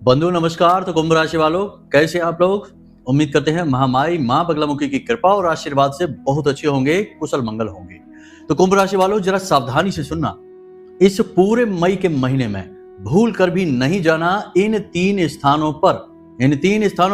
बंधु नमस्कार। तो कुंभ राशि वालों, कैसे आप लोग? उम्मीद करते हैं महामाई मां बगलामुखी की कृपा और आशीर्वाद से बहुत अच्छे होंगे, कुशल मंगल होंगे। तो कुंभ राशि वालों, जरा सावधानी से सुनना। इस पूरे मई के महीने में भूल कर भी नहीं जाना इन तीन स्थानों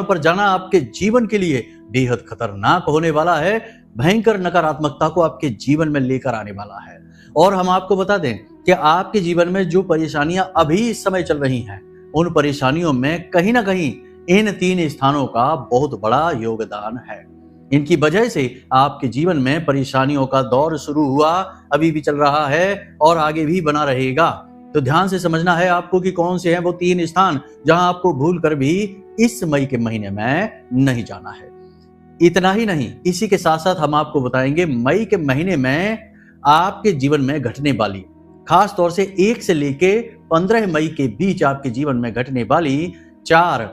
पर जाना आपके जीवन के लिए बेहद खतरनाक होने वाला है। भयंकर नकारात्मकता को आपके जीवन में लेकर आने वाला है। और हम आपको बता दें कि आपके जीवन में जो परेशानियां अभी इस समय चल रही हैं, उन परेशानियों में कहीं ना कहीं इन तीन स्थानों का बहुत बड़ा योगदान है। इनकी वजह से आपके जीवन में परेशानियों का दौर शुरू हुआ, अभी भी चल रहा है और आगे भी बना रहेगा। तो ध्यान से समझना है आपको कि कौन से हैं वो तीन स्थान जहां आपको भूल कर भी इस मई के महीने में नहीं जाना है। इतना ही नहीं, इसी के साथ साथ हम आपको बताएंगे मई के महीने में आपके जीवन में घटने वाली, खास तौर से 1 से लेके 15 मई के बीच आपके जीवन में घटने वाली 4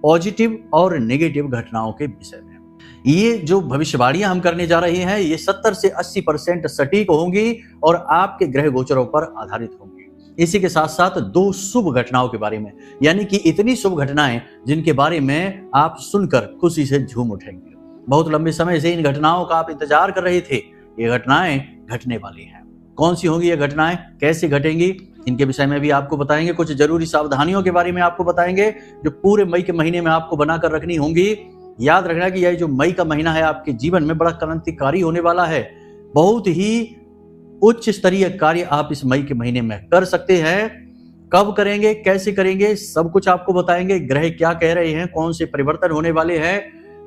पॉजिटिव और नेगेटिव घटनाओं के विषय में। ये जो भविष्यवाणियां हम करने जा रहे हैं, ये 70 से 80% सटीक होंगी और आपके ग्रह गोचरों पर आधारित होंगी। इसी के साथ साथ 2 शुभ घटनाओं के बारे में, यानी कि इतनी शुभ घटनाएं जिनके बारे में आप सुनकर खुशी से झूम उठेंगे। बहुत लंबे समय से इन घटनाओं का आप इंतजार कर रहे थे। ये घटनाएं घटने वाली हैं। कौन सी होंगी ये घटनाएं, कैसे घटेंगी, इनके विषय में भी आपको बताएंगे। कुछ जरूरी सावधानियों के बारे में आपको बताएंगे जो पूरे मई के महीने में आपको बनाकर रखनी होंगी। याद रखना कि यह जो मई का महीना है आपके जीवन में बड़ा क्रांतिकारी होने वाला है। बहुत ही उच्च स्तरीय कार्य आप इस मई के महीने में कर सकते हैं। कब करेंगे, कैसे करेंगे, सब कुछ आपको बताएंगे। ग्रह क्या कह रहे हैं, कौन से परिवर्तन होने वाले हैं,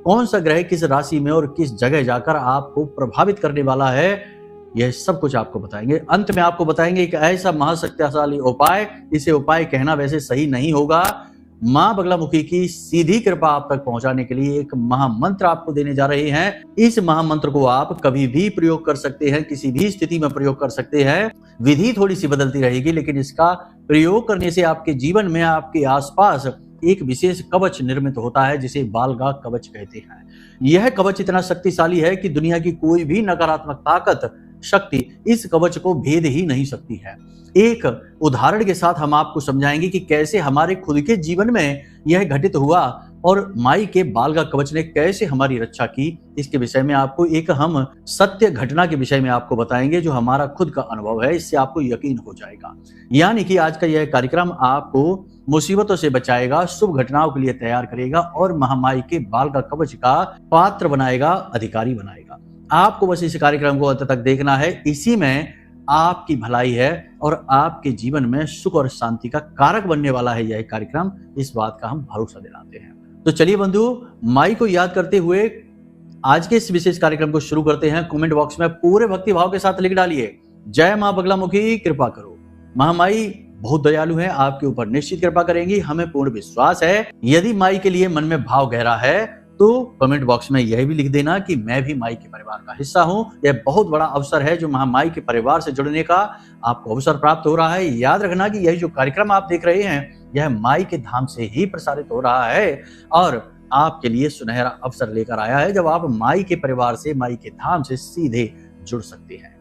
कौन सा ग्रह किस राशि में और किस जगह जाकर आपको प्रभावित करने वाला है, यह सब कुछ आपको बताएंगे। अंत में आपको बताएंगे एक ऐसा महाशक्तिशाली उपाय, इसे उपाय कहना वैसे सही नहीं होगा, मां बगलामुखी की सीधी कृपा आप तक पहुंचाने के लिए एक महामंत्र आपको देने जा रहे हैं। इस महामंत्र को आप कभी भी प्रयोग कर सकते हैं, किसी भी स्थिति में प्रयोग कर सकते हैं। विधि थोड़ी सी बदलती रहेगी, लेकिन इसका प्रयोग करने से आपके जीवन में, आपके आसपास एक विशेष कवच निर्मित होता है जिसे बालगा कवच कहते हैं। यह कवच इतना शक्तिशाली है कि दुनिया की कोई भी नकारात्मक ताकत, शक्ति इस कवच को भेद ही नहीं सकती है। एक उदाहरण के साथ हम आपको समझाएंगे कि कैसे हमारे खुद के जीवन में यह घटित हुआ और माई के बालगा कवच ने कैसे हमारी रक्षा की। इसके विषय में आपको एक हम सत्य घटना के विषय में आपको बताएंगे जो हमारा खुद का अनुभव है, इससे आपको यकीन हो जाएगा। यानी कि आज का यह कार्यक्रम आपको मुसीबतों से बचाएगा, शुभ घटनाओं के लिए तैयार करेगा और महामाई के बालगा कवच का पात्र बनाएगा, अधिकारी बनाएगा। आपको बस इस कार्यक्रम को अंत तक देखना है। इसी में आपकी भलाई है और आपके जीवन में सुख और शांति का कारक बनने वाला है यह कार्यक्रम। इस बात का हम भरोसा दिलाते हैं। तो चलिए बंधु, माई को याद करते हुए आज के इस विशेष कार्यक्रम को शुरू करते हैं। कमेंट बॉक्स में पूरे भक्ति भाव के साथ लिख डालिए, जय मां बगलामुखी कृपा करो। महामाई बहुत दयालु है, आपके ऊपर निश्चित कृपा करेंगी, हमें पूर्ण विश्वास है। यदि माई के लिए मन में भाव गहरा है तो कमेंट बॉक्स में यह भी लिख देना कि मैं भी माई के परिवार का हिस्सा हूं। यह बहुत बड़ा अवसर है जो महामाई के परिवार से जुड़ने का आपको अवसर प्राप्त हो रहा है। याद रखना कि यह जो कार्यक्रम आप देख रहे हैं, यह माई के धाम से ही प्रसारित हो रहा है और आपके लिए सुनहरा अवसर लेकर आया है जब आप माई के परिवार से, माई के धाम से सीधे जुड़ सकते हैं।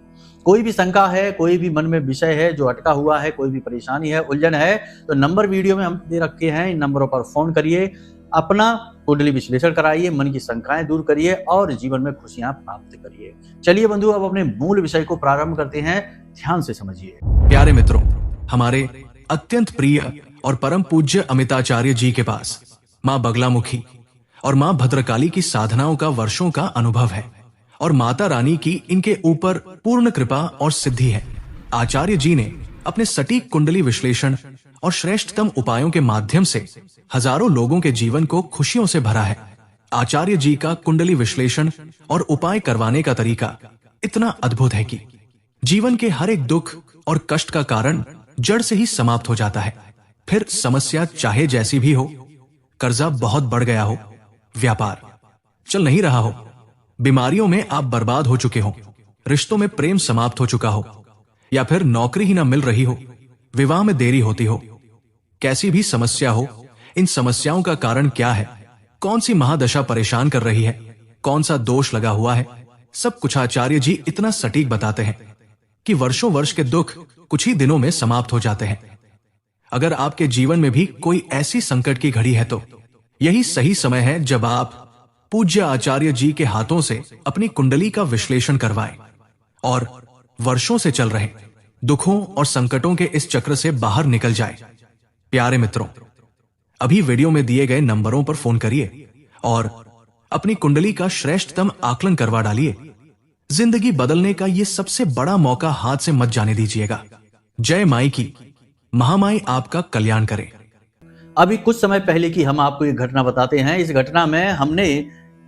कोई भी शंका है, कोई भी मन में विषय है जो अटका हुआ है, कोई भी परेशानी है, उलझन है, तो नंबर वीडियो में हम दे रखे हैं। इन नंबरों पर फोन करिए, अपना कुंडली विश्लेषण कराइए, मन की शंकाएं दूर करिए और जीवन में खुशियां प्राप्त करिए। चलिए बंधु, अब अपने मूल विषय को प्रारंभ करते हैं। ध्यान से समझिए। प्यारे मित्रों, हमारे अत्यंत प्रिय और परम पूज्य अमिताचार्य जी के पास मां बगलामुखी और मां भद्रकाली की साधनाओं का वर्षों का अनुभव है और माता रानी की इनके ऊपर पूर्ण कृपा और सिद्धि है। आचार्य जी ने अपने सटीक कुंडली विश्लेषण और श्रेष्ठतम उपायों के माध्यम से हजारों लोगों के जीवन को खुशियों से भरा है। आचार्य जी का कुंडली विश्लेषण और उपाय करवाने का तरीका इतना अद्भुत है कि जीवन के हर एक दुख और कष्ट का कारण जड़ से ही समाप्त हो जाता है। फिर समस्या चाहे जैसी भी हो, कर्जा बहुत बढ़ गया हो, व्यापार चल नहीं रहा हो, बीमारियों में आप बर्बाद हो चुके हो, रिश्तों में प्रेम समाप्त हो चुका हो या फिर नौकरी ही ना मिल रही हो, विवाह में देरी होती हो, कैसी भी समस्या हो, इन समस्याओं का कारण क्या है, कौन सी महादशा परेशान कर रही है, कौन सा दोष लगा हुआ है, सब कुछ आचार्य जी इतना सटीक बताते हैं कि वर्षों वर्ष के दुख कुछ ही दिनों में समाप्त हो जाते हैं। अगर आपके जीवन में भी कोई ऐसी संकट की घड़ी है तो यही सही समय है जब आप पूज्य आचार्य जी के हाथों से अपनी कुंडली का विश्लेषण करवाएं और वर्षों से चल रहे दुखों और संकटों के इस चक्र से बाहर निकल जाए। प्यारे मित्रों, अभी वीडियो में दिए गए नंबरों पर फोन करिए और अपनी कुंडली का श्रेष्ठतम आकलन करवा डालिए। जिंदगी बदलने का यह सबसे बड़ा मौका हाथ से मत जाने दीजिएगा। जय माई की, महामाई आपका कल्याण करे। अभी कुछ समय पहले की हम आपको एक घटना बताते हैं। इस घटना में हमने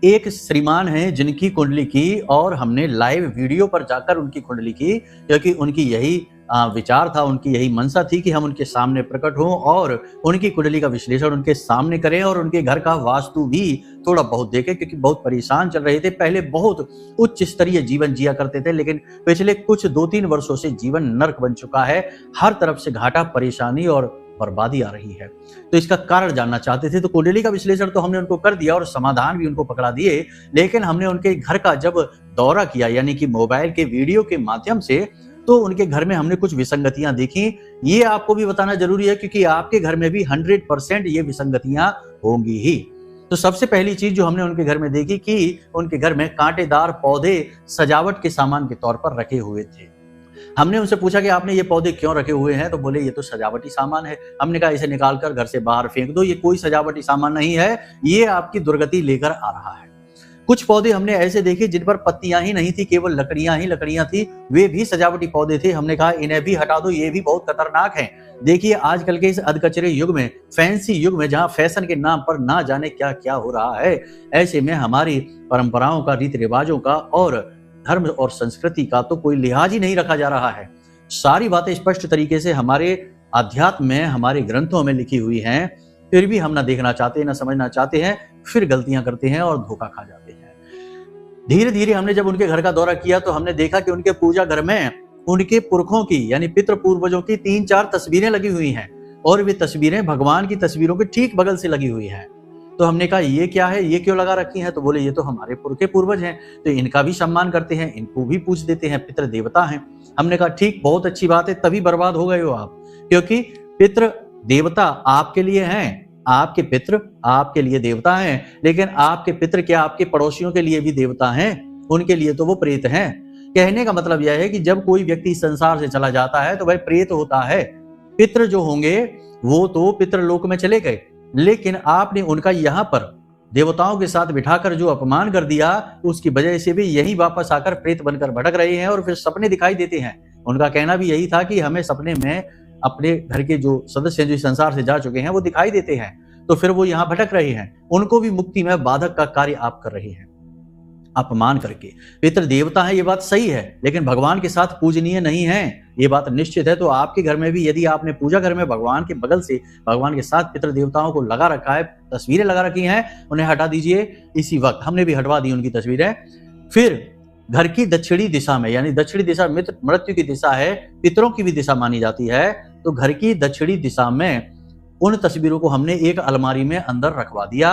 एक श्रीमान हैं जिनकी कुंडली की और हमने लाइव वीडियो पर जाकर उनकी कुंडली की, क्योंकि उनकी यही विचार था, उनकी यही मनसा थी कि हम उनके सामने प्रकट हों और उनकी कुंडली का विश्लेषण उनके सामने करें और उनके घर का वास्तु भी थोड़ा बहुत देखें, क्योंकि बहुत परेशान चल रहे थे। पहले बहुत उच्च स्तरीय जीवन जिया करते थे, लेकिन पिछले कुछ 2-3 वर्षों से जीवन नर्क बन चुका है। हर तरफ से घाटा, परेशानी और बर्बादी आ रही है। तो इसका कारण जानना चाहते थे। तो कुंडली का विश्लेषण तो हमने उनको कर दिया और समाधान भी उनको पकड़ा दिए, लेकिन हमने उनके घर का जब दौरा किया, यानी कि मोबाइल के वीडियो के माध्यम से, तो उनके घर में हमने कुछ विसंगतियां देखी। ये आपको भी बताना जरूरी है, क्योंकि आपके घर में भी 100% ये विसंगतियां होंगी ही। तो सबसे पहली चीज जो हमने उनके घर में देखी कि उनके घर में कांटेदार पौधे सजावट के सामान के तौर पर रखे हुए थे। हमने उनसे पूछा कि आपने ये पौधे क्यों रखे हुए हैं, तो बोले ये तो सजावटी सामान है। हमने कहा इसे निकालकर घर से बाहर फेंक दो, ये कोई सजावटी सामान नहीं है, ये आपकी दुर्गति लेकर आ रहा है। कुछ पौधे हमने ऐसे देखे जिन पर पत्तियां ही नहीं थी, केवल लकड़ियां ही लकड़ियां थी, वे भी सजावटी पौधे थे। हमने कहा इन्हें भी हटा दो, ये भी बहुत खतरनाक है। देखिए आजकल के इस अधकचरे युग में, फैंसी युग में, जहां फैशन के नाम पर ना जाने क्या क्या हो रहा है, ऐसे में हमारी परंपराओं का, रीति रिवाजों का और धर्म और संस्कृति का तो कोई लिहाज ही नहीं रखा जा रहा है। सारी बातें स्पष्ट तरीके से हमारे अध्यात्म में, हमारे ग्रंथों में लिखी हुई हैं, फिर भी हम ना देखना चाहते, ना समझना चाहते हैं, फिर गलतियां करते हैं और धोखा खा जाते हैं। धीरे धीरे हमने जब उनके घर का दौरा किया तो हमने देखा कि उनके पूजा घर में उनके पुरखों की, यानी पितृ पूर्वजों की 3-4 तस्वीरें लगी हुई हैं और वे तस्वीरें भगवान की तस्वीरों के ठीक बगल से लगी हुई हैं। तो हमने कहा ये क्या है, ये क्यों लगा रखी है? तो बोले ये तो हमारे पुरखे पूर्वज हैं, तो इनका भी सम्मान करते हैं, इनको भी पूज देते हैं, पितृ देवता हैं। हमने कहा ठीक, बहुत अच्छी बात है, तभी बर्बाद हो गए हो आप, क्योंकि पितृ देवता आपके लिए हैं, आपके पितृ आपके लिए देवता हैं, लेकिन आपके पितृ क्या आपके पड़ोसियों के लिए भी देवता हैं? उनके लिए तो वो प्रेत हैं। कहने का मतलब यह है कि जब कोई व्यक्ति इस संसार से चला जाता है तो वह प्रेत होता है। पितृ जो होंगे वो तो पितृलोक में चले गए, लेकिन आपने उनका यहाँ पर देवताओं के साथ बिठाकर जो अपमान कर दिया, उसकी वजह से भी यही वापस आकर प्रेत बनकर भटक रहे हैं और फिर सपने दिखाई देते हैं। उनका कहना भी यही था कि हमें सपने में अपने घर के जो सदस्य जो संसार से जा चुके हैं वो दिखाई देते हैं, तो फिर वो यहाँ भटक रहे हैं। उनको भी मुक्ति में बाधक का कार्य आप कर रहे हैं, अपमान करके। पितृ देवता है, ये बात सही है, लेकिन भगवान के साथ पूजनीय नहीं है, ये बात निश्चित है। तो आपके घर में भी यदि आपने पूजा घर में भगवान के बगल से, भगवान के साथ पितृ देवताओं को लगा रखा है, तस्वीरें लगा रखी हैं, उन्हें हटा दीजिए इसी वक्त। हमने भी हटवा दी उनकी तस्वीरें। फिर घर की दक्षिणी दिशा में, यानी दक्षिणी दिशा मृत्यु की दिशा है, पितरों की भी दिशा मानी जाती है, तो घर की दक्षिणी दिशा में उन तस्वीरों को हमने एक अलमारी में अंदर रखवा दिया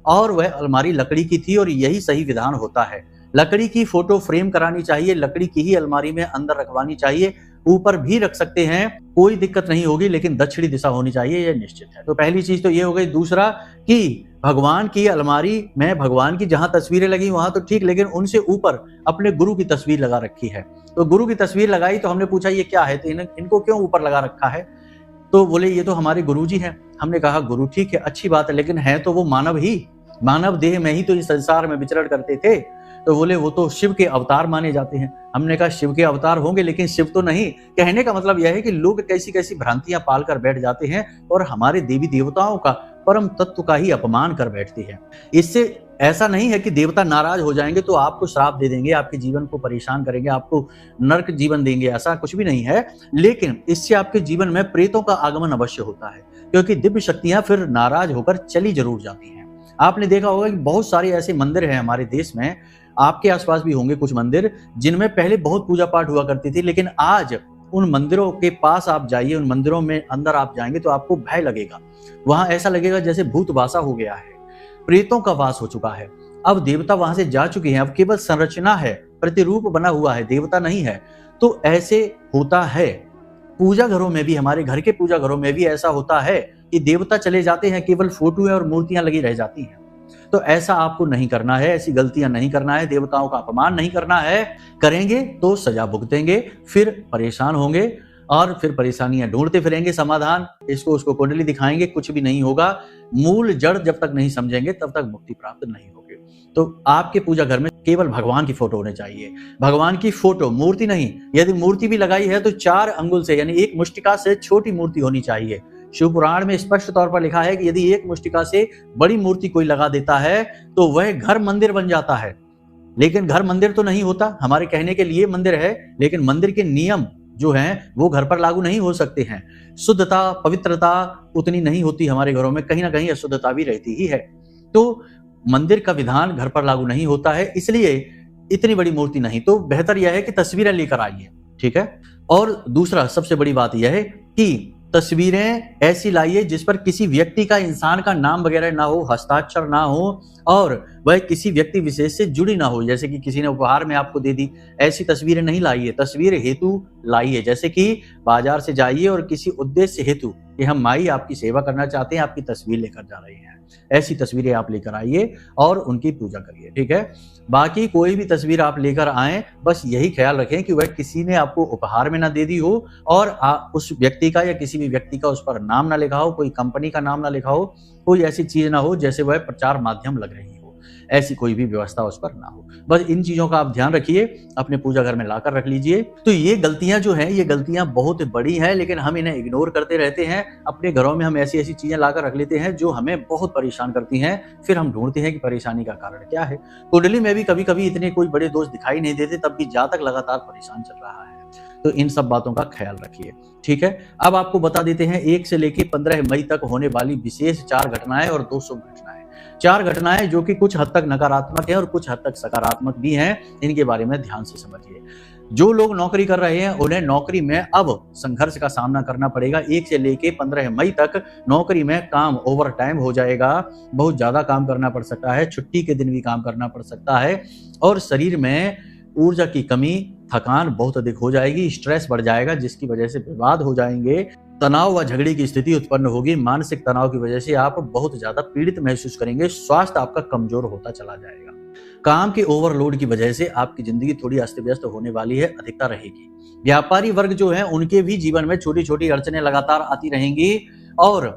और वह अलमारी लकड़ी की थी और यही सही विधान होता है। लकड़ी की फोटो फ्रेम करानी चाहिए, लकड़ी की ही अलमारी में अंदर रखवानी चाहिए। ऊपर भी रख सकते हैं, कोई दिक्कत नहीं होगी, लेकिन दक्षिणी दिशा होनी चाहिए, यह निश्चित है। तो पहली चीज तो ये हो गई। दूसरा कि भगवान की अलमारी में भगवान की जहां तस्वीरें लगी वहां तो ठीक, लेकिन उनसे ऊपर अपने गुरु की तस्वीर लगा रखी है। तो गुरु की तस्वीर लगाई तो हमने पूछा ये क्या है, तो इनको क्यों ऊपर लगा रखा है? तो बोले ये तो हमारे गुरुजी हैं। हमने कहा गुरु ठीक है, अच्छी बात है, लेकिन है तो वो मानव ही, मानव देह में ही तो इस संसार में विचरण करते थे। तो बोले वो तो शिव के अवतार माने जाते हैं। हमने कहा शिव के अवतार होंगे, लेकिन शिव तो नहीं। कहने का मतलब यह है कि लोग कैसी कैसी भ्रांतियां पाल कर बैठ जाते हैं और हमारे देवी देवताओं का, परम तत्व का ही अपमान कर बैठते हैं। इससे ऐसा नहीं है कि देवता नाराज हो जाएंगे तो आपको श्राप दे देंगे, आपके जीवन को परेशान करेंगे, आपको नरक जीवन देंगे, ऐसा कुछ भी नहीं है। लेकिन इससे आपके जीवन में प्रेतों का आगमन अवश्य होता है, क्योंकि दिव्य शक्तियां फिर नाराज होकर चली जरूर जाती हैं। आपने देखा होगा कि बहुत सारे ऐसे मंदिर हैं हमारे देश में, आपके आसपास भी होंगे कुछ मंदिर, जिनमें पहले बहुत पूजा पाठ हुआ करती थी, लेकिन आज उन मंदिरों के पास आप जाइए, उन मंदिरों में अंदर आप जाएंगे तो आपको भय लगेगा। वहां ऐसा लगेगा जैसे भूत वासा हो गया है, प्रेतों का वास हो चुका है। अब देवता वहां से जा चुके हैं, अब केवल संरचना है, प्रतिरूप बना हुआ है, देवता नहीं है। तो ऐसे होता है। पूजा घरों में भी, हमारे घर के पूजा घरों में भी ऐसा होता है कि देवता चले जाते हैं, केवल फोटो और मूर्तियां लगी रह जाती हैं। तो ऐसा आपको नहीं करना है, ऐसी गलतियां नहीं करना है, देवताओं का अपमान नहीं करना है। करेंगे तो सजा भुगतेंगे, फिर परेशान होंगे और फिर परेशानियां ढूंढते फिरेंगे समाधान, इसको उसको कुंडली दिखाएंगे, कुछ भी नहीं होगा। मूल जड़ जब तक नहीं समझेंगे तब तक मुक्ति प्राप्त नहीं होगी। तो आपके पूजा घर में केवल भगवान की फोटो होनी चाहिए, भगवान की फोटो, मूर्ति नहीं। यदि मूर्ति भी लगाई है तो 4 अंगुल से, यानी 1 मुष्टिका से छोटी मूर्ति होनी चाहिए। शिव पुराण में स्पष्ट तौर पर लिखा है कि यदि 1 मुष्टिका से बड़ी मूर्ति कोई लगा देता है तो वह घर मंदिर बन जाता है। लेकिन घर मंदिर तो नहीं होता, हमारे कहने के लिए मंदिर है, लेकिन मंदिर के नियम जो हैं वो घर पर लागू नहीं हो सकते हैं। शुद्धता, पवित्रता उतनी नहीं होती हमारे घरों में, कहीं ना कहीं अशुद्धता भी रहती ही है। तो मंदिर का विधान घर पर लागू नहीं होता है, इसलिए इतनी बड़ी मूर्ति नहीं। तो बेहतर यह है कि तस्वीरें लेकर आइए, ठीक है। और दूसरा सबसे बड़ी बात यह है कि तस्वीरें ऐसी लाइए जिस पर किसी व्यक्ति का, इंसान का नाम वगैरह ना हो, हस्ताक्षर ना हो और वह किसी व्यक्ति विशेष से जुड़ी ना हो, जैसे कि किसी ने उपहार में आपको दे दी, ऐसी तस्वीरें नहीं लाइए। तस्वीर हेतु लाइए, जैसे कि बाजार से जाइए और किसी उद्देश्य हेतु कि हम माई आपकी सेवा करना चाहते हैं, आपकी तस्वीर लेकर जा रहे हैं, ऐसी तस्वीरें आप लेकर आइए और उनकी पूजा करिए, ठीक है। बाकी कोई भी तस्वीर आप लेकर आए, बस यही ख्याल रखें कि वह किसी ने आपको उपहार में ना दे दी हो और उस व्यक्ति का या किसी भी व्यक्ति का उस पर नाम ना लिखा हो, कोई कंपनी का नाम ना लिखा हो, कोई ऐसी चीज ना हो जैसे वह प्रचार माध्यम लग रही हो, ऐसी कोई भी व्यवस्था उस पर ना हो। बस इन चीजों का आप ध्यान रखिए, अपने पूजा घर में लाकर रख लीजिए। तो ये गलतियां जो हैं, ये गलतियां बहुत बड़ी हैं, लेकिन हम इन्हें इग्नोर करते रहते हैं। अपने घरों में हम ऐसी ऐसी चीजें लाकर रख लेते हैं जो हमें बहुत परेशान करती हैं। फिर हम ढूंढते हैं कि परेशानी का कारण क्या है। कुंडली में भी कभी कभी इतने कोई बड़े दोष दिखाई नहीं देते, तब भी जातक लगातार परेशान चल रहा है। तो इन सब बातों का ख्याल रखिए, ठीक है। अब आपको बता देते हैं 1 से लेकर 15 मई तक होने वाली विशेष 4 घटनाएं और 2 शुभ घटनाएं। 4 घटनाएं जो कि कुछ हद तक नकारात्मक है और कुछ हद तक सकारात्मक भी हैं, इनके बारे में ध्यान से समझिए। जो लोग नौकरी कर रहे हैं उन्हें नौकरी में अब संघर्ष का सामना करना पड़ेगा। 1 से लेकर 15 मई तक नौकरी में काम ओवर टाइम हो जाएगा, बहुत ज्यादा काम करना पड़ सकता है, छुट्टी के दिन भी काम करना पड़ सकता है और शरीर में ऊर्जा की कमी, थकान बहुत अधिक हो जाएगी, स्ट्रेस बढ़ जाएगा, जिसकी वजह से विवाद हो जाएंगे, तनाव व झगड़े की स्थिति उत्पन्न होगी। मानसिक तनाव की वजह से आप बहुत ज्यादा पीड़ित महसूस करेंगे, स्वास्थ्य आपका कमजोर होता चला जाएगा। काम के ओवरलोड की वजह से आपकी जिंदगी थोड़ी अस्त व्यस्त होने वाली है, अधिकता रहेगी। व्यापारी वर्ग जो है उनके भी जीवन में छोटी छोटी अड़चनें लगातार आती रहेंगी और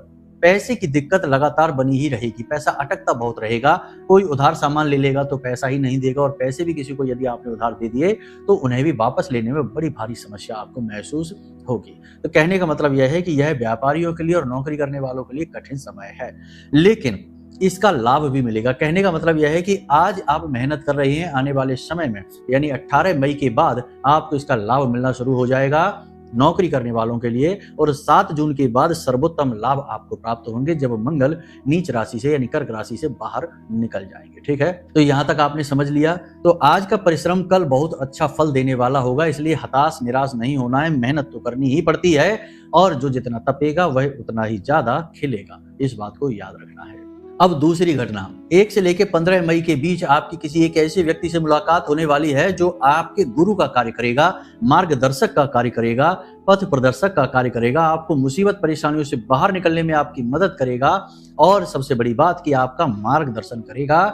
पैसे की दिक्कत लगातार बनी ही रहेगी, पैसा अटकता बहुत रहेगा। कोई उधार सामान ले लेगा तो पैसा ही नहीं देगा और पैसे भी किसी को यदि आपने उधार दे दिए तो उन्हें भी वापस लेने में बड़ी भारी समस्या आपको महसूस होगी। तो कहने का मतलब यह है कि यह व्यापारियों के लिए और नौकरी करने वालों के लिए कठिन समय है, लेकिन इसका लाभ भी मिलेगा। कहने का मतलब यह है कि आज आप मेहनत कर रहे हैं, आने वाले समय में यानी 18 मई के बाद आपको इसका लाभ मिलना शुरू हो जाएगा नौकरी करने वालों के लिए, और 7 जून के बाद सर्वोत्तम लाभ आपको प्राप्त होंगे जब मंगल नीच राशि से यानी कर्क राशि से बाहर निकल जाएंगे, ठीक है। तो यहां तक आपने समझ लिया। तो आज का परिश्रम कल बहुत अच्छा फल देने वाला होगा, इसलिए हताश निराश नहीं होना है। मेहनत तो करनी ही पड़ती है और जो जितना तपेगा वह उतना ही ज्यादा खिलेगा, इस बात को याद रखना है। अब दूसरी घटना, 1 से लेकर 15 मई के बीच आपकी किसी एक ऐसे व्यक्ति से मुलाकात होने वाली है जो आपके गुरु का कार्य करेगा, मार्गदर्शक का कार्य करेगा, पथ प्रदर्शक का कार्य करेगा, आपको मुसीबत परेशानियों से बाहर निकलने में आपकी मदद करेगा और सबसे बड़ी बात कि आपका मार्गदर्शन करेगा।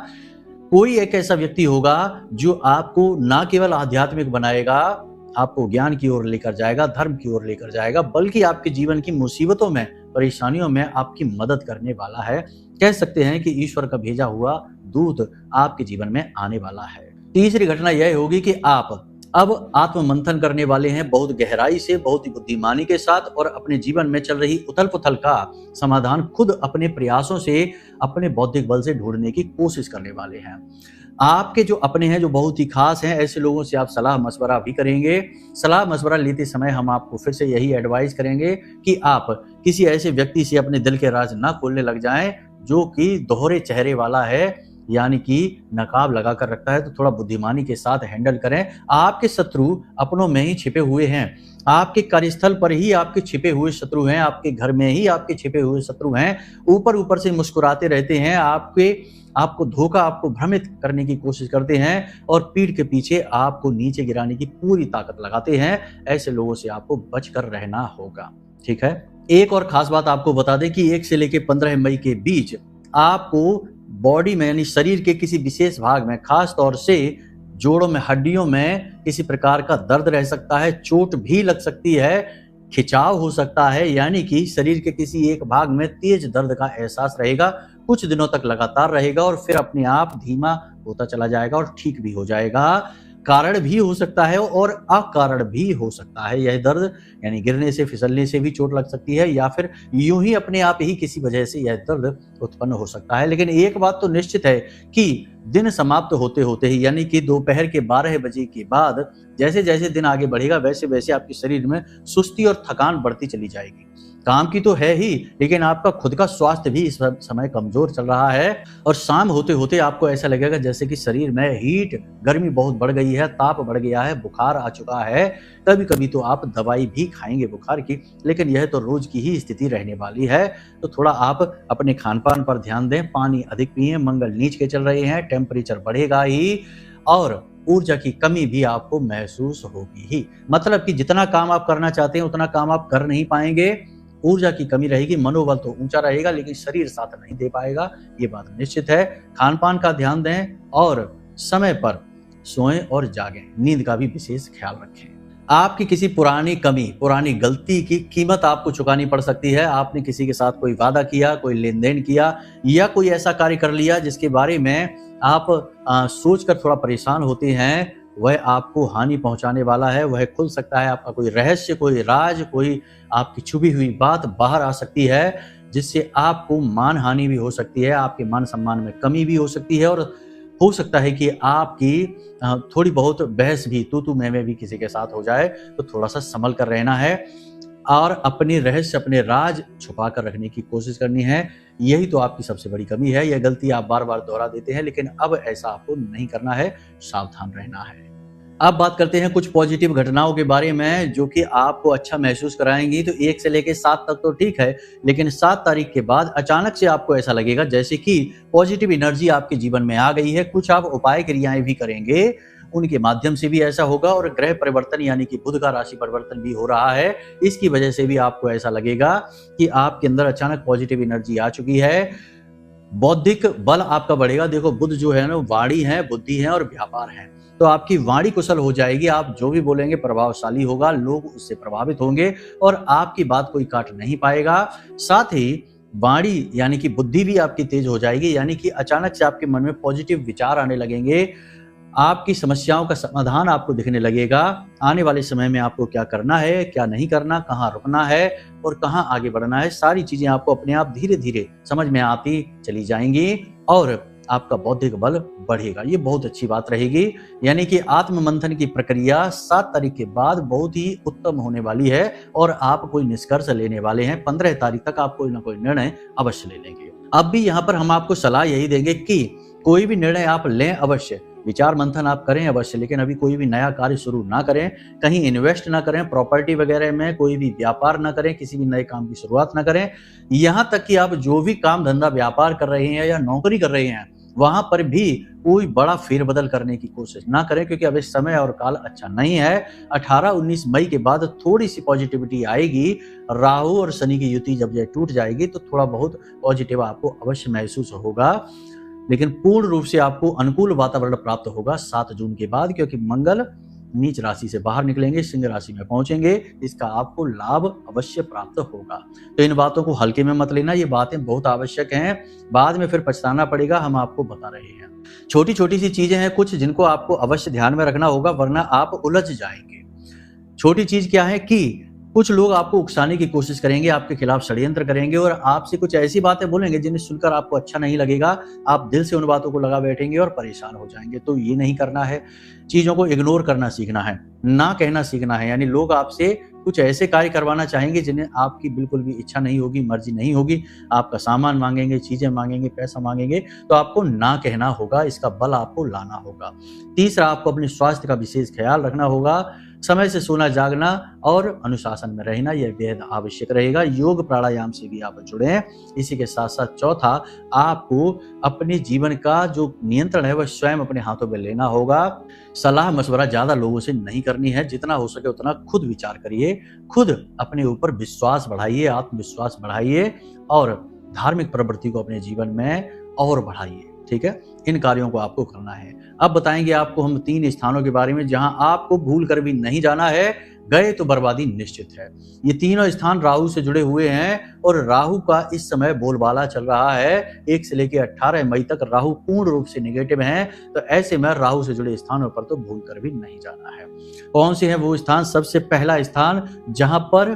कोई एक ऐसा व्यक्ति होगा जो आपको ना केवल आध्यात्मिक बनाएगा, आपको ज्ञान की ओर लेकर जाएगा, धर्म की ओर लेकर जाएगा, बल्कि आपके जीवन की मुसीबतों में, परेशानियों में आपकी मदद करने वाला है। कह सकते हैं कि ईश्वर का भेजा हुआ दूत आपके जीवन में आने वाला है। तीसरी घटना यह होगी कि आप अब आत्म मंथन करने वाले हैं, बहुत गहराई से, बहुत ही बुद्धिमानी के साथ, और अपने जीवन में चल रही उथल पुथल का समाधान खुद अपने प्रयासों से, अपने बौद्धिक बल से ढूंढने की कोशिश करने वाले हैं। आपके जो अपने हैं, जो बहुत ही खास हैं, ऐसे लोगों से आप सलाह मशवरा भी करेंगे। सलाह मशवरा लेते समय हम आपको फिर से यही एडवाइस करेंगे कि आप किसी ऐसे व्यक्ति से अपने दिल के राज ना खोलने लग जाएं जो कि दोहरे चेहरे वाला है, यानी कि नकाब लगा कर रखता है, तो थोड़ा बुद्धिमानी के साथ हैंडल करें। आपके शत्रु अपनों में ही छिपे हुए हैं, आपके कार्यस्थल पर ही आपके छिपे हुए शत्रु हैं, आपके घर में ही आपके छिपे हुए शत्रु हैं। ऊपर ऊपर से मुस्कुराते रहते हैं, आपको धोखा, आपको भ्रमित करने की कोशिश करते हैं और पीठ के पीछे आपको नीचे गिराने की पूरी ताकत लगाते हैं। ऐसे लोगों से आपको बचकर रहना होगा, ठीक है। एक और खास बात आपको बता दें कि 1 से लेकर 15 मई के बीच आपको बॉडी में यानी शरीर के किसी विशेष भाग में, खास तौर से जोड़ों में, हड्डियों में किसी प्रकार का दर्द रह सकता है, चोट भी लग सकती है, खिंचाव हो सकता है, यानी कि शरीर के किसी एक भाग में तेज दर्द का एहसास रहेगा, कुछ दिनों तक लगातार रहेगा और फिर अपने आप धीमा होता चला जाएगा और ठीक भी हो जाएगा। कारण भी हो सकता है और अकारण भी हो सकता है यह दर्द, यानी गिरने से, फिसलने से भी चोट लग सकती है या फिर यूं ही अपने आप ही किसी वजह से यह दर्द उत्पन्न हो सकता है। लेकिन एक बात तो निश्चित है कि दिन समाप्त होते होते ही, यानी कि दोपहर के 12 बजे के बाद जैसे जैसे दिन आगे बढ़ेगा वैसे वैसे आपके शरीर में सुस्ती और थकान बढ़ती चली जाएगी। काम की तो है ही, लेकिन आपका खुद का स्वास्थ्य भी इस समय कमजोर चल रहा है और शाम होते होते आपको ऐसा लगेगा जैसे कि शरीर में हीट, गर्मी बहुत बढ़ गई है, ताप बढ़ गया है, बुखार आ चुका है। कभी कभी तो आप दवाई भी खाएंगे बुखार की, लेकिन यह तो रोज की ही स्थिति रहने वाली है। तो थोड़ा आप अपने खान पान पर ध्यान दें, पानी अधिक पिएं, मंगल नीच के चल रहे हैं, टेम्परेचर बढ़ेगा ही और ऊर्जा की कमी भी आपको महसूस होगी ही। मतलब कि जितना काम आप करना चाहते हैं उतना काम आप कर नहीं पाएंगे, ऊर्जा की कमी रहेगी, मनोबल तो ऊंचा रहेगा लेकिन शरीर साथ नहीं दे पाएगा, ये बात निश्चित है। खान पान का ध्यान दें और समय पर सोएं और जागें, नींद का भी विशेष ख्याल रखें। आपकी किसी पुरानी कमी, पुरानी गलती की कीमत आपको चुकानी पड़ सकती है। आपने किसी के साथ कोई वादा किया, कोई लेन देन किया या कोई ऐसा कार्य कर लिया जिसके बारे में आप सोचकर थोड़ा परेशान होते हैं, वह आपको हानि पहुंचाने वाला है। वह खुल सकता है, आपका कोई रहस्य, कोई राज, कोई आपकी छुपी हुई बात बाहर आ सकती है जिससे आपको मान हानि भी हो सकती है, आपके मान सम्मान में कमी भी हो सकती है और हो सकता है कि आपकी थोड़ी बहुत बहस भी, तू मैं भी किसी के साथ हो जाए। तो थोड़ा सा संभल कर रहना है और अपने रहस्य, अपने राज छुपा कर रखने की कोशिश करनी है। यही तो आपकी सबसे बड़ी कमी है। यह गलती आप बार बार दोहरा देते हैं, लेकिन अब ऐसा आपको नहीं करना है, सावधान रहना है। अब बात करते हैं कुछ पॉजिटिव घटनाओं के बारे में जो कि आपको अच्छा महसूस कराएंगी। तो 1 से लेकर 7 तक तो ठीक है, लेकिन 7 तारीख के बाद अचानक से आपको ऐसा लगेगा जैसे कि पॉजिटिव एनर्जी आपके जीवन में आ गई है। कुछ आप उपाय क्रियाएं भी करेंगे, उनके माध्यम से भी ऐसा होगा और ग्रह परिवर्तन यानी कि बुध का राशि परिवर्तन भी हो रहा है। इसकी वजह से भी आपको ऐसा लगेगा कि आपके अंदर अचानक पॉजिटिव एनर्जी आ चुकी है। बौद्धिक बल आपका बढ़ेगा। देखो, बुध जो है ना, वाणी है, बुद्धि है और व्यापार है, तो आपकी वाणी कुशल हो जाएगी। आप जो भी बोलेंगे प्रभावशाली होगा, लोग उससे प्रभावित होंगे और आपकी बात कोई काट नहीं पाएगा। साथ ही वाणी यानी कि बुद्धि भी आपकी तेज हो जाएगी, यानी कि अचानक से आपके मन में पॉजिटिव विचार आने लगेंगे, आपकी समस्याओं का समाधान आपको दिखने लगेगा। आने वाले समय में आपको क्या करना है, क्या नहीं करना, कहाँ रुकना है और कहाँ आगे बढ़ना है, सारी चीजें आपको अपने आप धीरे धीरे समझ में आती चली जाएंगी और आपका बौद्धिक बल बढ़ेगा। ये बहुत अच्छी बात रहेगी। यानी कि आत्म मंथन की प्रक्रिया 7 तारीख के बाद बहुत ही उत्तम होने वाली है और आप कोई निष्कर्ष लेने वाले हैं। 15 तारीख तक आप कोई ना कोई निर्णय अवश्य ले लेंगे। अब भी यहाँ पर हम आपको सलाह यही देंगे कि कोई भी निर्णय आप लें अवश्य, विचार मंथन आप करें अवश्य, लेकिन अभी कोई भी नया कार्य शुरू ना करें, कहीं इन्वेस्ट ना करें, प्रॉपर्टी वगैरह में कोई भी व्यापार ना करें, किसी भी नए काम की शुरुआत ना करें। यहाँ तक कि आप जो भी काम धंधा व्यापार कर रहे हैं या नौकरी कर रहे हैं, वहां पर भी कोई बड़ा फेरबदल करने की कोशिश ना करें, क्योंकि अभी समय और काल अच्छा नहीं है। 18-19 मई के बाद थोड़ी सी पॉजिटिविटी आएगी। राहु और शनि की युति जब यह टूट जाएगी तो थोड़ा बहुत पॉजिटिव आपको अवश्य महसूस होगा, लेकिन पूर्ण रूप से आपको अनुकूल वातावरण प्राप्त होगा 7 जून के बाद, क्योंकि मंगल नीच राशि से बाहर निकलेंगे, सिंह राशि में पहुंचेंगे। इसका आपको लाभ अवश्य प्राप्त होगा। तो इन बातों को हल्के में मत लेना, ये बातें बहुत आवश्यक हैं, बाद में फिर पछताना पड़ेगा, हम आपको बता रहे हैं। छोटी छोटी सी चीजें हैं कुछ जिनको आपको अवश्य ध्यान में रखना होगा, वरना आप उलझ जाएंगे। छोटी चीज क्या है कि कुछ लोग आपको उकसाने की कोशिश करेंगे, आपके खिलाफ षड्यंत्र करेंगे और आपसे कुछ ऐसी बातें बोलेंगे जिन्हें सुनकर आपको अच्छा नहीं लगेगा। आप दिल से उन बातों को लगा बैठेंगे और परेशान हो जाएंगे। तो ये नहीं करना है। चीजों को इग्नोर करना सीखना है, ना कहना सीखना है। यानी लोग आपसे कुछ ऐसे कार्य करवाना चाहेंगे जिन्हें आपकी बिल्कुल भी इच्छा नहीं होगी, मर्जी नहीं होगी, आपका सामान मांगेंगे, चीजें मांगेंगे, पैसा मांगेंगे, तो आपको ना कहना होगा, इसका बल आपको लाना होगा। तीसरा, आपको अपने स्वास्थ्य का विशेष ख्याल रखना होगा। समय से सोना जागना और अनुशासन में रहना यह बेहद आवश्यक रहेगा। योग प्राणायाम से भी आप जुड़े। इसी के साथ साथ चौथा, आपको अपने जीवन का जो नियंत्रण है वह स्वयं अपने हाथों में लेना होगा। सलाह मशवरा ज्यादा लोगों से नहीं करनी है, जितना हो सके उतना खुद विचार करिए, खुद अपने ऊपर विश्वास बढ़ाइए, आत्मविश्वास बढ़ाइए और धार्मिक प्रवृत्ति को अपने जीवन में और बढ़ाइए। ठीक है, इन कार्यों को आपको करना है। अब बताएंगे आपको हम 3 स्थानों के बारे में जहां आपको भूल कर भी नहीं जाना है, गए तो बर्बादी निश्चित है। ये तीनों स्थान राहु से जुड़े हुए हैं और राहु का इस समय बोलबाला चल रहा है। 1 से लेकर 18 मई तक राहु पूर्ण रूप से नेगेटिव है, तो ऐसे में राहु से जुड़े स्थानों पर तो भूल कर भी नहीं जाना है। कौन से हैं वो स्थान? सबसे पहला स्थान जहां पर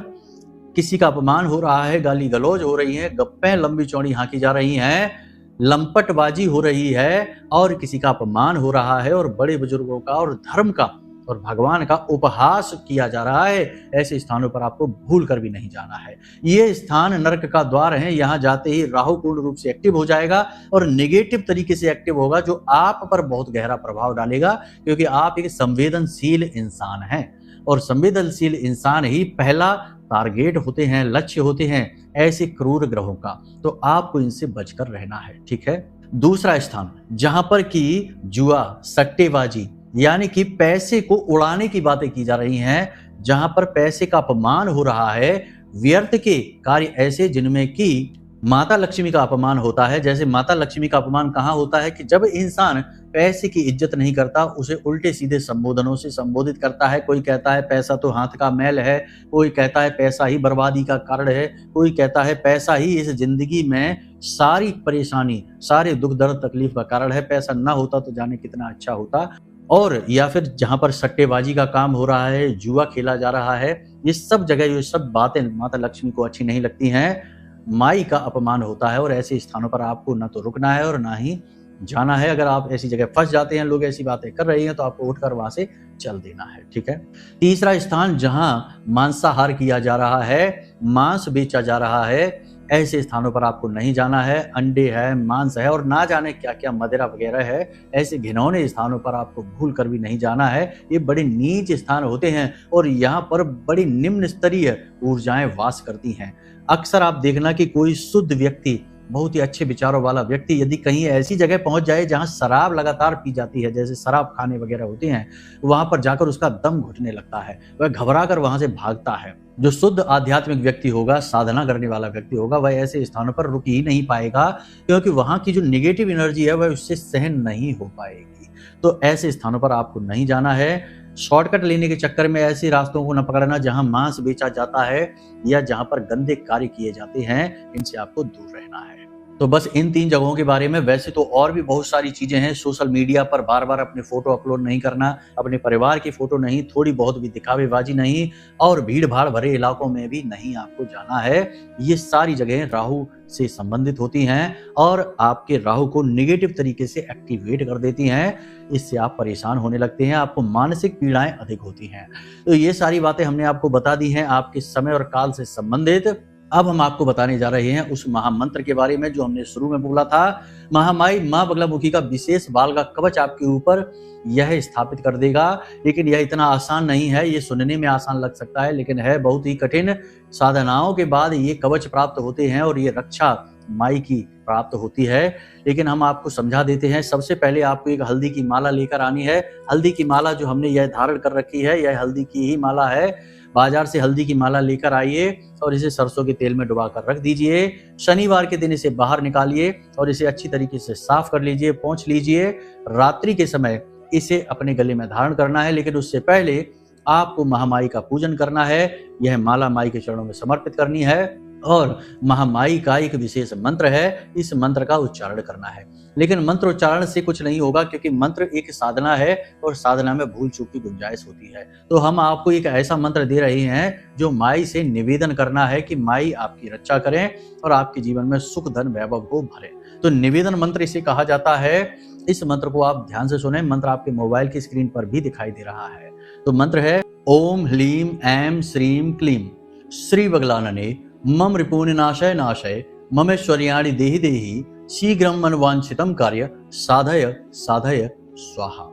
किसी का अपमान हो रहा है, गाली गलौज हो रही है, गप्पें लंबी चौड़ी हाँकी जा रही हैं, लंपटबाजी हो रही है और किसी का अपमान हो रहा है और बड़े बुजुर्गों का और धर्म का और भगवान का उपहास किया जा रहा है, ऐसे स्थानों पर आपको भूल कर भी नहीं जाना है। ये स्थान नरक का द्वार है। यहाँ जाते ही राहु पूर्ण रूप से एक्टिव हो जाएगा और नेगेटिव तरीके से एक्टिव होगा, जो आप पर बहुत गहरा प्रभाव डालेगा, क्योंकि आप एक संवेदनशील इंसान हैं और संवेदनशील इंसान ही पहला टारगेट होते हैं, लक्ष्य होते हैं ऐसे क्रूर ग्रहों का, तो आपको इनसे बचकर रहना है। ठीक है। दूसरा स्थान जहां पर कि जुआ, सट्टेबाजी यानी कि पैसे को उड़ाने की बातें की जा रही हैं, जहां पर पैसे का अपमान हो रहा है, व्यर्थ के कार्य ऐसे जिनमें कि माता लक्ष्मी का अपमान होता है। जैसे माता लक्ष्मी का अपमान कहाँ होता है कि जब इंसान पैसे की इज्जत नहीं करता, उसे उल्टे सीधे संबोधनों से संबोधित करता है। कोई कहता है पैसा तो हाथ का मैल है, कोई कहता है पैसा ही बर्बादी का कारण है, कोई कहता है पैसा ही इस जिंदगी में सारी परेशानी, सारे दुख दर्द तकलीफ का कारण है, पैसा ना होता तो जाने कितना अच्छा होता। और या फिर जहां पर सट्टेबाजी का काम हो रहा है, जुआ खेला जा रहा है, ये सब जगह ये सब बातें माता लक्ष्मी को अच्छी नहीं लगती हैं। माई का अपमान होता है और ऐसे स्थानों पर आपको न तो रुकना है और ना ही जाना है। अगर आप ऐसी जगह फंस जाते हैं, लोग ऐसी बातें कर रही हैं, तो आपको उठकर वहां से चल देना है। ठीक है। तीसरा स्थान जहां मांसाहार किया जा रहा है, मांस बेचा जा रहा है, ऐसे स्थानों पर आपको नहीं जाना है। अंडे है, मांस है और ना जाने क्या क्या मदिरा वगैरह है, ऐसे घिनौने स्थानों पर आपको भूल कर भी नहीं जाना है। ये बड़े नीच स्थान होते हैं और यहाँ पर बड़ी निम्न स्तरीय ऊर्जाएं वास करती हैं। अक्सर आप देखना कि कोई शुद्ध व्यक्ति, बहुत ही अच्छे विचारों वाला व्यक्ति यदि कहीं ऐसी जगह पहुंच जाए जहां शराब लगातार पी जाती है, जैसे शराब खाने वगैरह होते हैं, वहां पर जाकर उसका दम घुटने लगता है, वह घबरा कर वहां से भागता है। जो शुद्ध आध्यात्मिक व्यक्ति होगा, साधना करने वाला व्यक्ति होगा, वह ऐसे स्थानों पर रुक ही नहीं पाएगा, क्योंकि वहां की जो नेगेटिव एनर्जी है वह उससे सहन नहीं हो पाएगी। तो ऐसे स्थानों पर आपको नहीं जाना है। शॉर्टकट लेने के चक्कर में ऐसे रास्तों को न पकड़ना जहां मांस बेचा जाता है या जहां पर गंदे कार्य किए जाते हैं, इनसे आपको दूर रहना है। तो बस इन 3 जगहों के बारे में। वैसे तो और भी बहुत सारी चीजें हैं। सोशल मीडिया पर बार बार अपने फोटो अपलोड नहीं करना, अपने परिवार की फोटो नहीं, थोड़ी बहुत भी दिखावेबाजी नहीं, और भीड़ भाड़ भरे इलाकों में भी नहीं आपको जाना है। ये सारी जगहें राहु से संबंधित होती हैं और आपके राहु को नेगेटिव तरीके से एक्टिवेट कर देती हैं। इससे आप परेशान होने लगते हैं, आपको मानसिक पीड़ाएं अधिक होती हैं। तो ये सारी बातें हमने आपको बता दी हैं आपके समय और काल से संबंधित। अब हम आपको बताने जा रहे हैं उस महामंत्र के बारे में जो हमने शुरू में बोला था। महामाई मां बगलामुखी का विशेष बाल का कवच आपके ऊपर यह स्थापित कर देगा। लेकिन यह इतना आसान नहीं है। ये सुनने में आसान लग सकता है, लेकिन है बहुत ही कठिन। साधनाओं के बाद ये कवच प्राप्त होते हैं और ये रक्षा माई की प्राप्त होती है। लेकिन हम आपको समझा देते हैं। सबसे पहले आपको एक हल्दी की माला लेकर आनी है। हल्दी की माला जो हमने यह धारण कर रखी है, यह हल्दी की ही माला है। बाजार से हल्दी की माला लेकर आइए और इसे सरसों के तेल में डुबाकर रख दीजिए। शनिवार के दिन इसे बाहर निकालिए और इसे अच्छी तरीके से साफ कर लीजिए, पोंछ लीजिए। रात्रि के समय इसे अपने गले में धारण करना है, लेकिन उससे पहले आपको महामाई का पूजन करना है। यह माला माई के चरणों में समर्पित करनी है और महामाई का एक विशेष मंत्र है, इस मंत्र का उच्चारण करना है। लेकिन मंत्र उच्चारण से कुछ नहीं होगा, क्योंकि मंत्र एक साधना है और साधना में भूल चूक की गुंजाइश होती है। तो हम आपको एक ऐसा मंत्र दे रहे हैं जो माई से निवेदन करना है कि माई आपकी रक्षा करें और आपके जीवन में सुख धन वैभव को भरे। तो निवेदन मंत्र इसे कहा जाता है। इस मंत्र को आप ध्यान से सुने। मंत्र आपके मोबाइल की स्क्रीन पर भी दिखाई दे रहा है। तो मंत्र है ओम ह्लीं ऐं श्रीं क्लीं श्री बगलानने मम रिपुनिनाशय नाशय ममेश्वर्याणि देहि देहि शीघ्रं मनवांछितं कार्य साधय साधय स्वाहा।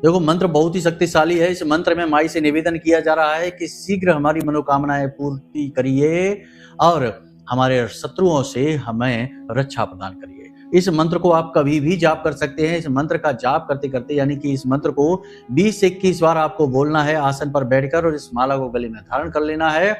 देखो मंत्र बहुत ही शक्तिशाली है। इस मंत्र में माई से निवेदन किया जा रहा है कि शीघ्र हमारी मनोकामनाएं पूर्ति करिए और हमारे शत्रुओं से हमें रक्षा प्रदान करिए। इस मंत्र को आप कभी भी जाप कर सकते हैं। इस मंत्र का जाप करते करते यानी कि इस मंत्र को 20 से 21 बार आपको बोलना है आसन पर बैठकर, और इस माला को गले में धारण कर लेना है।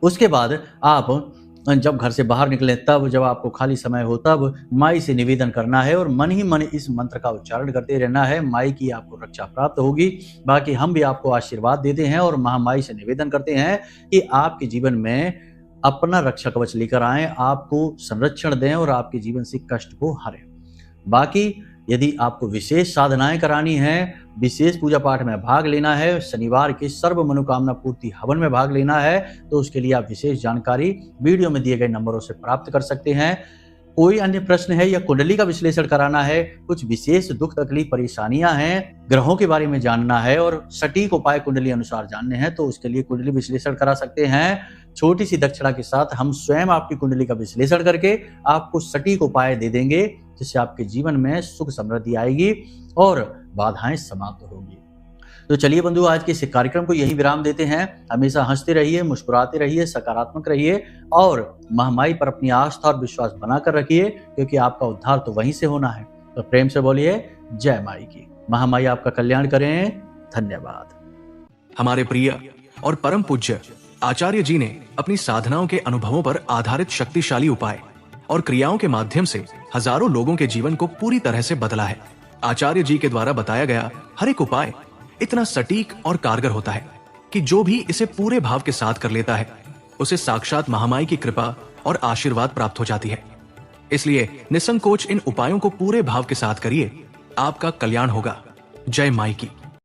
उसके बाद आप जब घर से बाहर निकले तब, जब आपको खाली समय हो तब माई से निवेदन करना है और मन ही मन इस मंत्र का उच्चारण करते रहना है। माई की आपको रक्षा प्राप्त होगी। बाकी हम भी आपको आशीर्वाद देते हैं और महामाई से निवेदन करते हैं कि आपके जीवन में अपना रक्षा कवच लेकर आए, आपको संरक्षण दें और आपके जीवन से कष्ट को हरें। बाकी यदि आपको विशेष साधनाएं करानी है, विशेष पूजा पाठ में भाग लेना है, शनिवार के सर्व मनोकामना पूर्ति हवन में भाग लेना है, तो उसके लिए आप विशेष जानकारी वीडियो में दिए गए नंबरों से प्राप्त कर सकते हैं। कोई अन्य प्रश्न है या कुंडली का विश्लेषण कराना है, कुछ विशेष दुख तकलीफ परेशानियां हैं, ग्रहों के बारे में जानना है और सटीक उपाय कुंडली अनुसार जानने हैं, तो उसके लिए कुंडली विश्लेषण करा सकते हैं। छोटी सी दक्षिणा के साथ हम स्वयं आपकी कुंडली का विश्लेषण करके आपको सटीक उपाय दे देंगे, जिससे आपके जीवन में सुख समृद्धि आएगी और बाधाएं समाप्त होगी। तो चलिए बंधु, आज के इस कार्यक्रम को यही विराम देते हैं। हमेशा हंसते रहिए, मुस्कुराते रहिए, सकारात्मक रहिए और महामाई पर अपनी आस्था और विश्वास बनाकर रखिए, क्योंकि आपका उद्धार तो वहीं से होना है। तो प्रेम से बोलिए जय माई की। महामाई आपका कल्याण करें। धन्यवाद। हमारे प्रिय और परम पूज्य आचार्य जी ने अपनी साधनाओं के अनुभवों पर आधारित शक्तिशाली उपाय और क्रियाओं के माध्यम से हजारों लोगों के जीवन को पूरी तरह से बदला है। आचार्य जी के द्वारा बताया गया हर एक उपाय इतना सटीक और कारगर होता है कि जो भी इसे पूरे भाव के साथ कर लेता है, उसे साक्षात महामाई की कृपा और आशीर्वाद प्राप्त हो जाती है। इसलिए निसंकोच इन उपायों को पूरे भाव के साथ करिए, आपका कल्याण होगा। जय माई की।